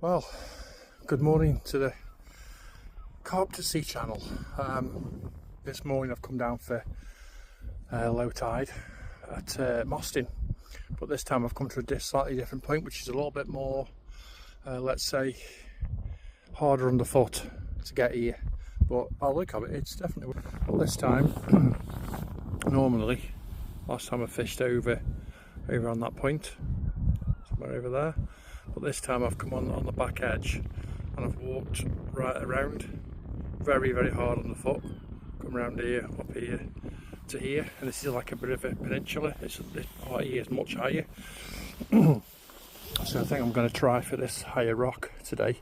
Well, good morning to the Carp to Sea channel. This morning I've come down for low tide at Mostyn, but this time I've come to a slightly different point, which is a little bit more, let's say, harder underfoot to get here. But by the look of it, it's definitely. But this time, normally, last time I fished over on that point, somewhere over there. But this time I've come on the back edge and I've walked right around, very hard on the foot, come around here, up here to here, and this is like a bit of a peninsula. This part here is much higher. So I think I'm going to try for this higher rock today,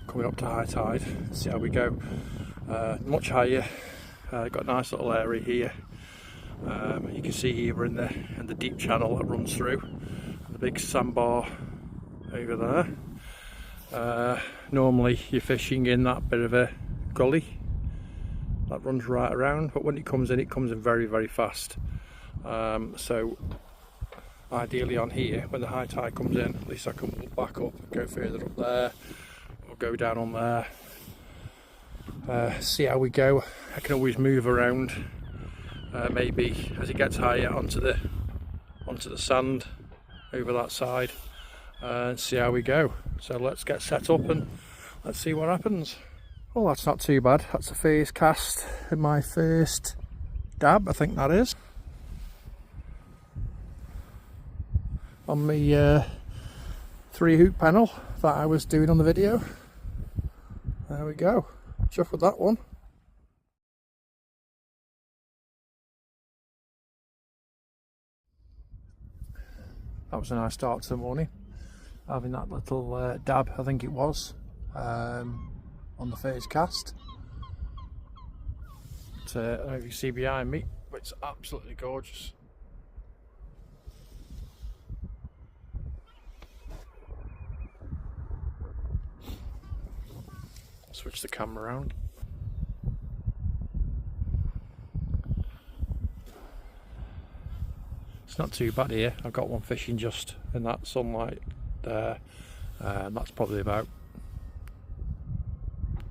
coming up to high tide, see how we go. Much higher, got a nice little area here. You can see here we're in the deep channel that runs through, the big sandbar over there. Normally you're fishing in that bit of a gully that runs right around, but when it comes in very fast. So ideally on here, when the high tide comes in, at least I can walk back up and go further up there, or go down on there. See how we go. I can always move around, maybe as it gets higher onto the sand over that side, and see how we go. So let's get set up and let's see what happens. Well, that's not too bad. That's the first cast in my first dab, I think that is, on the 3-hook panel that I was doing on the video. There we go, chuff with that one. That was a nice start to the morning, having that little dab, I think it was, on the first cast. But, I don't know if you see behind me, but it's absolutely gorgeous. Switch the camera around. It's not too bad here. I've got one fishing just in that sunlight there. That's probably about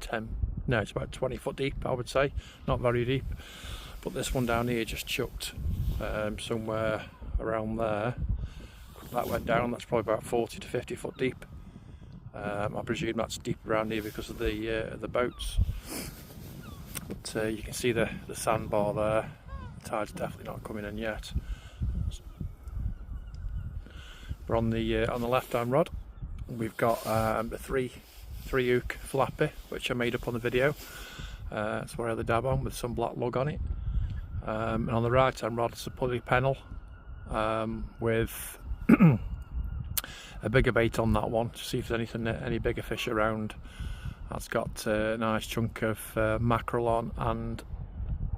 20 foot deep, I would say. Not very deep. But this one down here just chucked somewhere around there. That went down. That's probably about 40 to 50 foot deep. I presume that's deep around here because of the boats. But you can see the sandbar there. The tide's definitely not coming in yet. We're on the left-hand rod. We've got a three-hook flapper, which I made up on the video. That's where I had the dab on with some black lug on it. And on the right-hand rod, it's a pulley pennel with a bigger bait on that one to see if there's any bigger fish around. That's got a nice chunk of mackerel on and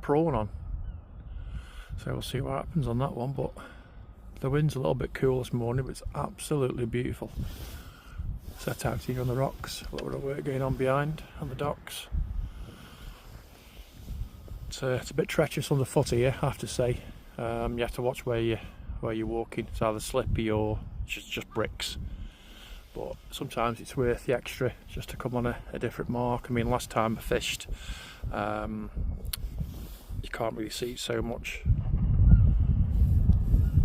prawn on. So we'll see what happens on that one. But the wind's a little bit cool this morning, but it's absolutely beautiful. Set out here on the rocks, a little bit of work going on behind on the docks. It's a bit treacherous on the foot here, I have to say. You have to watch where you're walking. It's either slippy or just bricks. But sometimes it's worth the extra just to come on a different mark. I mean, last time I fished, you can't really see so much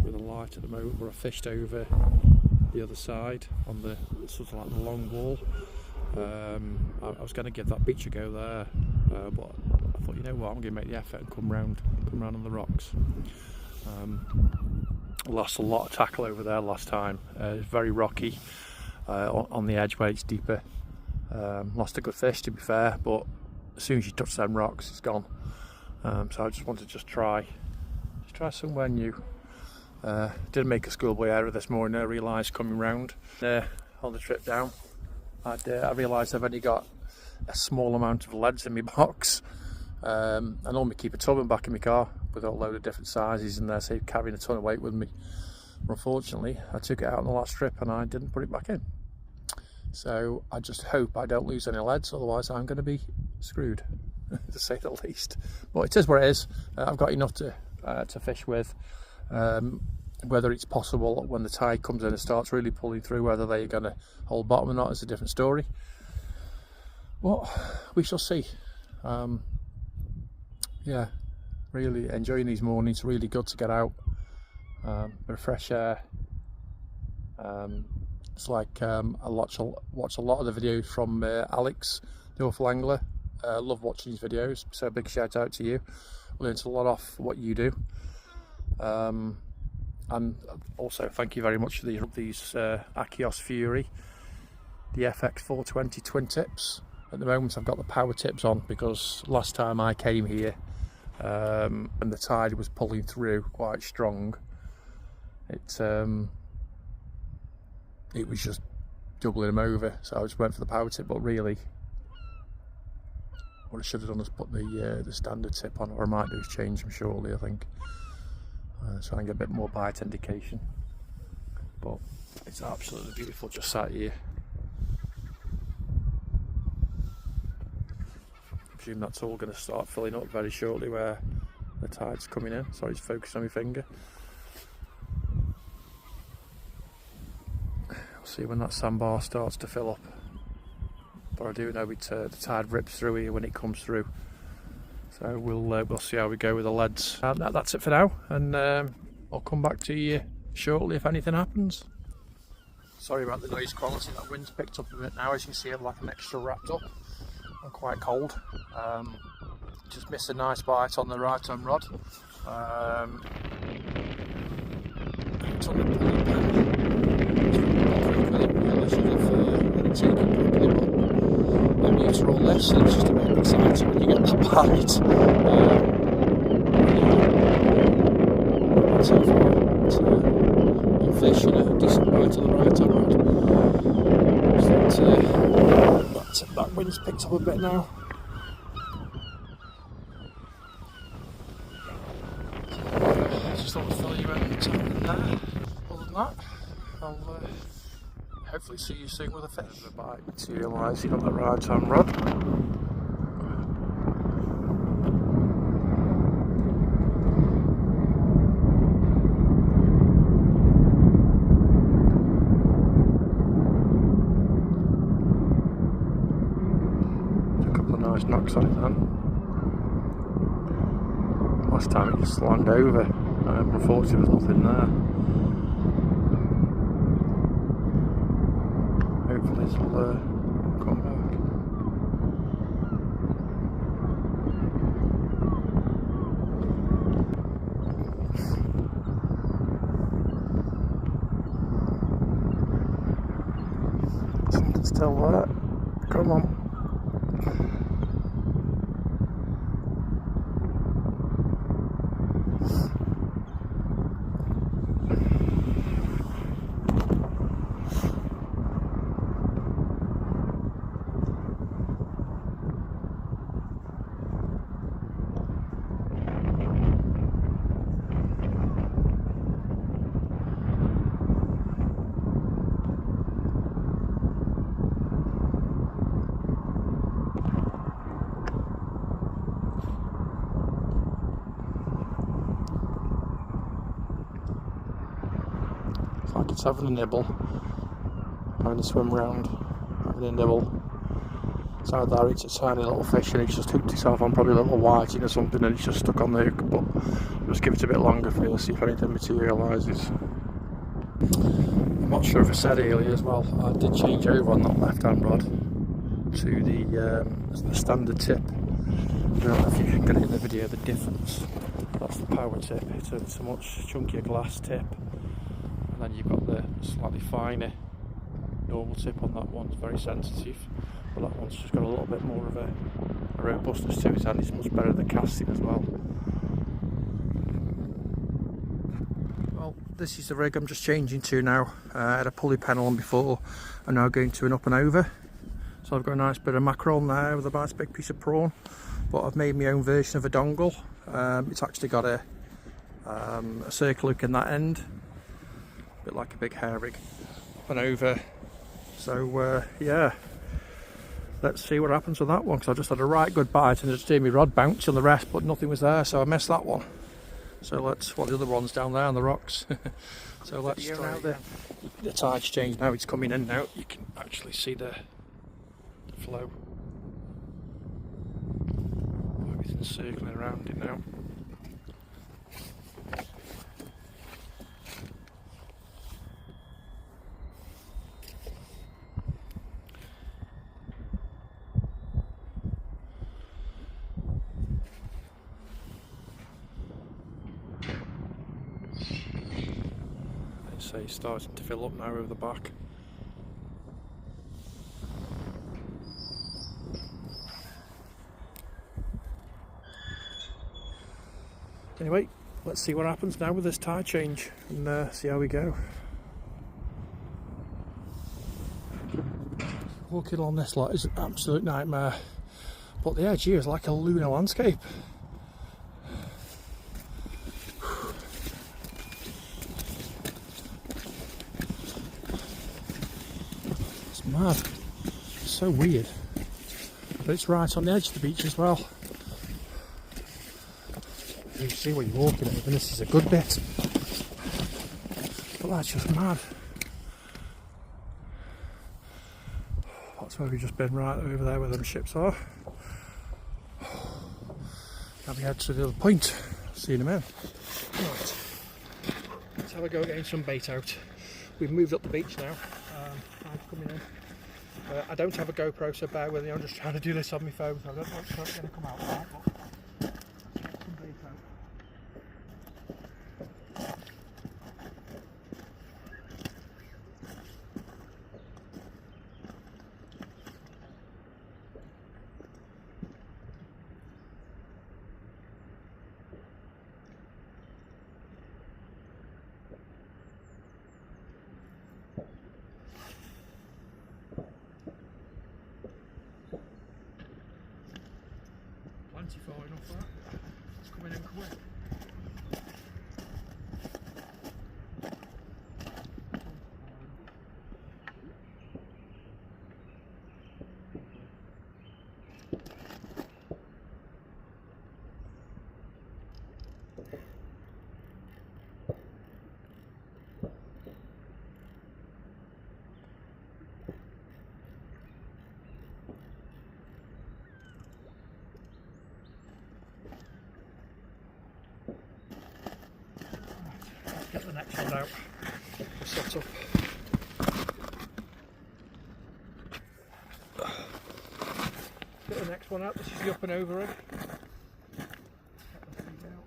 with the light at the moment, where I fished over the other side on the sort of like the long wall. I was going to give that beach a go there, but I thought, you know what, I'm going to make the effort and come round on the rocks. Lost a lot of tackle over there last time. It's very rocky on the edge where it's deeper. Lost a good fish, to be fair, but as soon as you touch them rocks, it's gone. So I just wanted to try somewhere new. Did make a schoolboy error this morning. I realised coming round on the trip down, I realised I've only got a small amount of leads in my box. I normally keep a tub back in my car with a load of different sizes, and they're say carrying a ton of weight with me. Unfortunately, I took it out on the last trip and I didn't put it back in. So I just hope I don't lose any leads, otherwise I'm going to be screwed, to say the least. But it is what it is. I've got enough to fish with. Whether it's possible when the tide comes in and starts really pulling through, whether they're going to hold bottom or not is a different story. But we shall see. Yeah, really enjoying these mornings. Really good to get out, bit of fresh air. It's like I watch a lot of the videos from Alex, the Awful Angler. Love watching his videos, so a big shout out to you. Learned a lot off what you do. And also thank you very much for these Achios Fury, the FX 420 twin tips. At the moment I've got the power tips on because last time I came here and the tide was pulling through quite strong, it was just doubling them over, so I just went for the power tip. But really what I should have done is put the standard tip on, or I might do is change them shortly, I think. So I can get a bit more bite indication. But it's absolutely beautiful just sat here. I presume that's all going to start filling up very shortly where the tide's coming in. Sorry, it's focused on my finger. We'll see when that sandbar starts to fill up. But I do know the tide rips through here when it comes through. So we'll see how we go with the leads. That's it for now, and I'll come back to you shortly if anything happens. Sorry about the noise quality. That wind's picked up a bit now. As you can see, I'm like an extra wrapped up. I'm quite cold. Just missed a nice bite on the right hand rod. It's on the pulley pen. I'm new to all this, and it's just a bit exciting when you get that bite. So far, it's one fish and a decent bite on the right hand rod. So that wind's picked up a bit now. Just thought I'd fill you in what's happening there. Other than that, I'll hopefully see you soon with a fish. The bite materialising on the right hand rod. A couple of nice knocks on it then. Last time it just slammed over. Unfortunately there was nothing there. Hopefully this will come back. Something's still there. Come on. Like it's having a nibble, having a swim round, having a nibble. So there it's a tiny little fish and it's just hooked itself on probably a little whiting or something, and it's just stuck on the hook. But just give it a bit longer for you, see if anything materialises. I'm not sure if I said earlier as well, I did change over on that left hand rod to the standard tip. I don't know if you can get it in the video, the difference. That's the power tip. It's a much chunkier glass tip. And then you've got the slightly finer normal tip on that one. It's very sensitive, but that one's just got a little bit more of a robustness to it, and it's much better at the casting as well. Well, this is the rig I'm just changing to now. I had a pulley panel on before, I'm now going to an up and over. So I've got a nice bit of mackerel on there with a nice big piece of prawn, but I've made my own version of a dongle. It's actually got a circle hook in that end, a bit like a big hair rig, up and over. So yeah, let's see what happens with that one, because I just had a right good bite and I just heard my rod bounce on the rest, but nothing was there, so I missed that one. So let's, well, the other one's down there on the rocks. So let's try out the tide's changed now, it's coming in now. You can actually see the flow. Everything's circling around it now. So it's starting to fill up now over the back. Anyway, let's see what happens now with this tide change and see how we go. Walking along this lot is an absolute nightmare, but the edge here is like a lunar landscape. It's mad, it's so weird, but it's right on the edge of the beach as well. You see what you're walking at, and this is a good bit, but that's just mad. That's where we've just been, right over there where them ships are. Now we head to the other point. See you in a minute. Right, let's have a go getting some bait out. We've moved up the beach now. Tide's coming in. I don't have a GoPro, so bear with me. I'm just trying to do this on my phone, so I don't know what's going to come out right, but let's get some bait out. Plenty falling off that. It's coming in quick. Get the next one out, set up. Get the next one out, this is the up and over it. Get the feet out.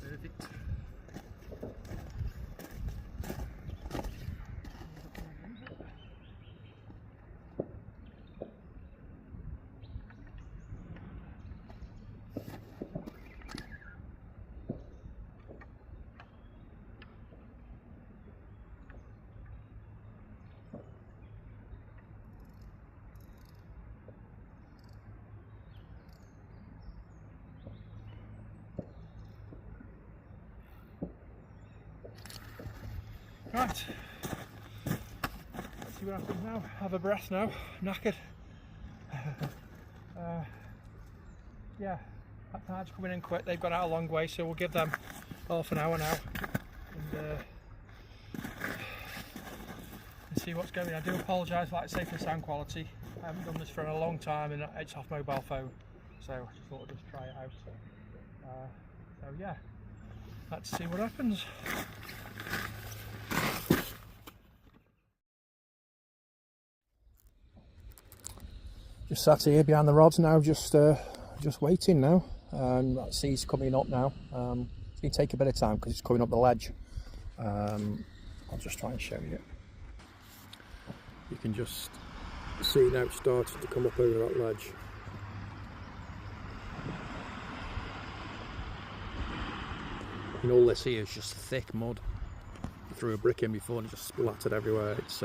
Perfect. Right, let's see what happens now. Have a breath now, knackered. Yeah, that tide's coming in quick, they've gone out a long way, so we'll give them half an hour now and see what's going on. I do apologise, like I say, for the sound quality. I haven't done this for a long time and it's off mobile phone, so I just thought I'd just try it out. So yeah, let's see what happens. Just sat here behind the rods now, just waiting now. That sea's coming up now. It's going to take a bit of time because it's coming up the ledge. I'll just try and show you. You can just see now it's starting to come up over that ledge. And all this here is just thick mud. threw a brick in before and it just splattered everywhere. It's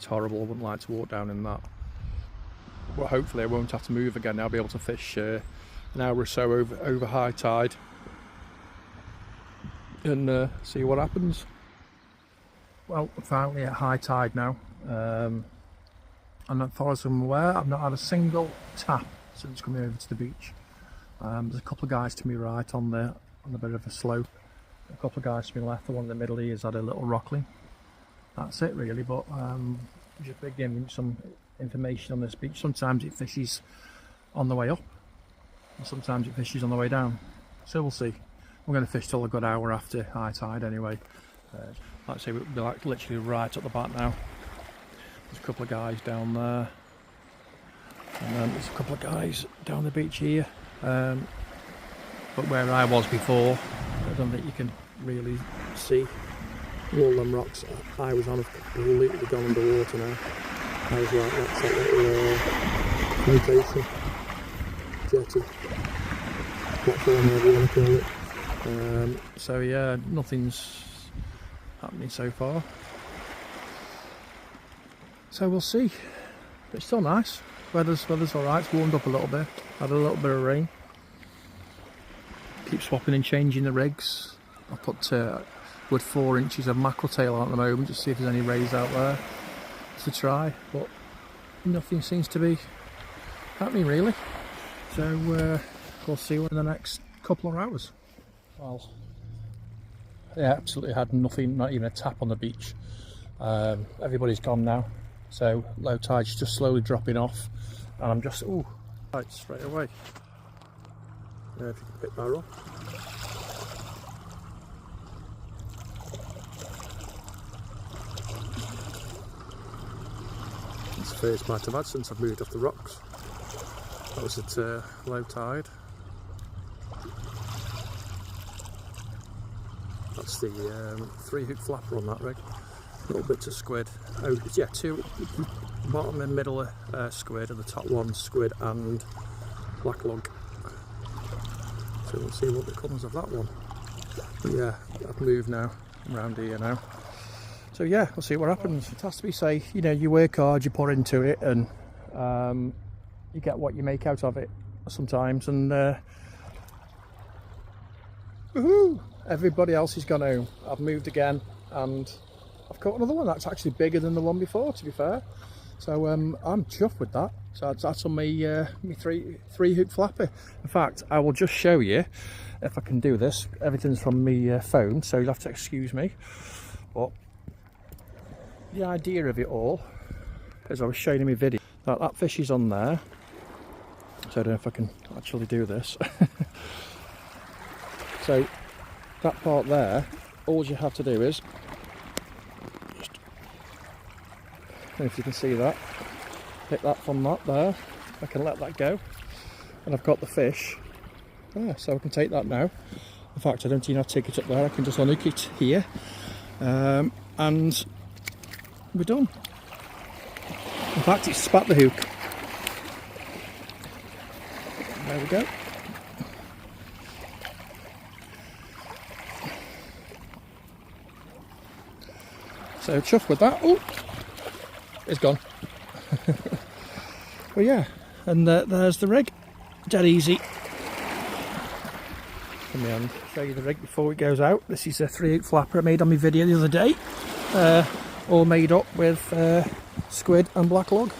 horrible. I wouldn't like to walk down in that. Well, hopefully I won't have to move again. I'll be able to fish an hour or so over high tide and see what happens. Well, finally at high tide now, and as far as I'm aware, I've not had a single tap since coming over to the beach. There's a couple of guys to my right on a bit of a slope, a couple of guys to my left. The one in the middle here has had a little rockling. That's it really, but just big giving some information on this beach. Sometimes it fishes on the way up and sometimes it fishes on the way down, so we'll see. We're going to fish till a good hour after high tide anyway. Like I say, we'll be like literally right at the back now. There's a couple of guys down there and then there's a couple of guys down the beach here, but where I was before, I don't think you can really see all them rocks I was on have completely gone underwater now. I was right, that's that little flotation, jetty, platform, whatever you want to call it. So yeah, nothing's happening so far. So we'll see. But it's still nice. Weather's alright, it's warmed up a little bit. Had a little bit of rain. Keep swapping and changing the rigs. I put with 4 inches of mackerel tail on at the moment, just see if there's any rays out there to try, but nothing seems to be happening really. So we'll see in the next couple of hours. Well, yeah, absolutely had nothing, not even a tap on the beach. Everybody's gone now, so low tide's just slowly dropping off, and I'm just right straight away. Yeah, if you can pick that up. It's the first bite I've had since I've moved off the rocks. That was at low tide. That's the 3-hook flapper on that rig. Little bits of squid. Oh yeah, 2 bottom and middle squid, and the top one squid and black lug. So we'll see what becomes of that one. But yeah, I've moved now. I'm around here now. So yeah, we'll see what happens. It has to be say, you know, you work hard, you put into it, and you get what you make out of it sometimes. And woohoo! Everybody else has gone home. I've moved again, and I've caught another one that's actually bigger than the one before, to be fair. So I'm chuffed with that. So that's on my three hook flapper. In fact, I will just show you if I can do this. Everything's from my phone, so you'll have to excuse me. But the idea of it all, as I was showing in my video, that fish is on there. So I don't know if I can actually do this. So that part there, all you have to do is just, I don't know if you can see that, pick that from that there. I can let that go, and I've got the fish there, so I can take that now. In fact, I don't even have to take it up there, I can just unhook it here, and we're done. In fact, it spat the hook. There we go. So chuffed with that. Oh, it's gone. Well, yeah, and there's the rig. Dead easy. Let me show you the rig before it goes out. This is a 3-hook flapper I made on my video the other day. All made up with squid and black lug.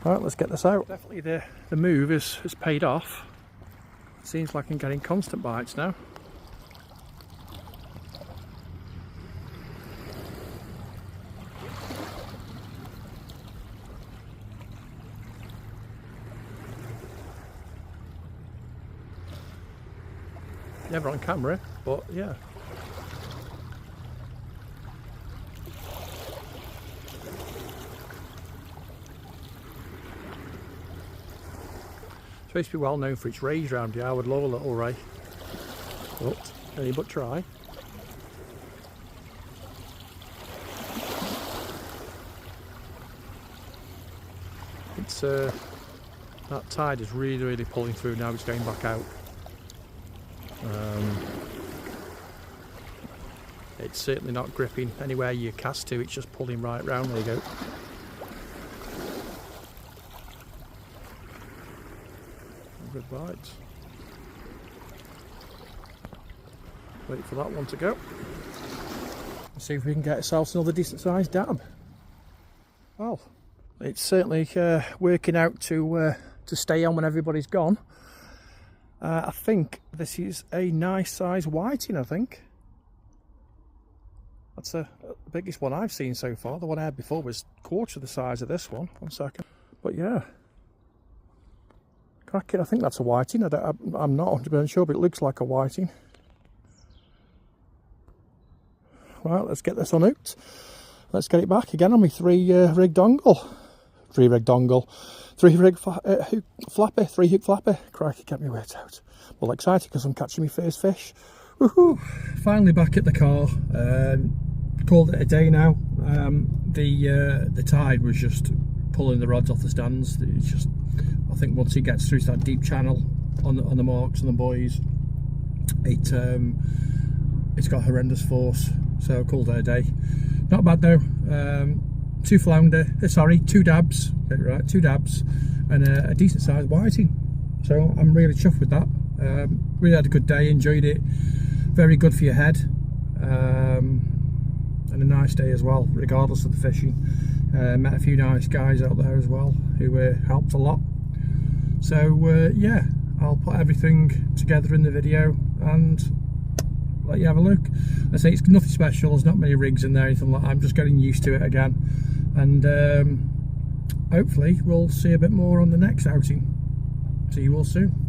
Right, let's get this out. Definitely the move has paid off. Seems like I'm getting constant bites now. Never on camera, but yeah. Supposed to be well known for its rays round here. I would love a little ray. But any but try. It's that tide is really pulling through now. It's going back out. It's certainly not gripping anywhere you cast to, it's just pulling right round. There you go. Good bites. Wait for that one to go. Let's see if we can get ourselves another decent sized dab. Well, it's certainly working out to stay on when everybody's gone. I think this is a nice size whiting, I think. That's the biggest one I've seen so far. The one I had before was quarter the size of this one. 1 second. But yeah. Cracking, I think that's a whiting. I'm not 100% sure, but it looks like a whiting. Right, let's get this unhooked. Let's get it back again on my 3-rig dongle. 3-rig dongle. 3-rig flapper. 3-hook flapper. Crikey, get me weight out. Well, excited because I'm catching my first fish. Woohoo! Finally back at the car. Called it a day now. The tide was just pulling the rods off the stands. It's just, I think once it gets through to that deep channel on the marks and the buoys, it's got horrendous force. So I called it a day. Not bad though. 2 flounder, sorry, 2 dabs. Get it right, 2 dabs, and a decent sized whiting. So I'm really chuffed with that. Really had a good day, enjoyed it. Very good for your head, and a nice day as well, regardless of the fishing. Met a few nice guys out there as well who helped a lot. So yeah, I'll put everything together in the video and let you have a look. I say it's nothing special, there's not many rigs in there, anything like that. I'm just getting used to it again, and hopefully we'll see a bit more on the next outing. See you all soon.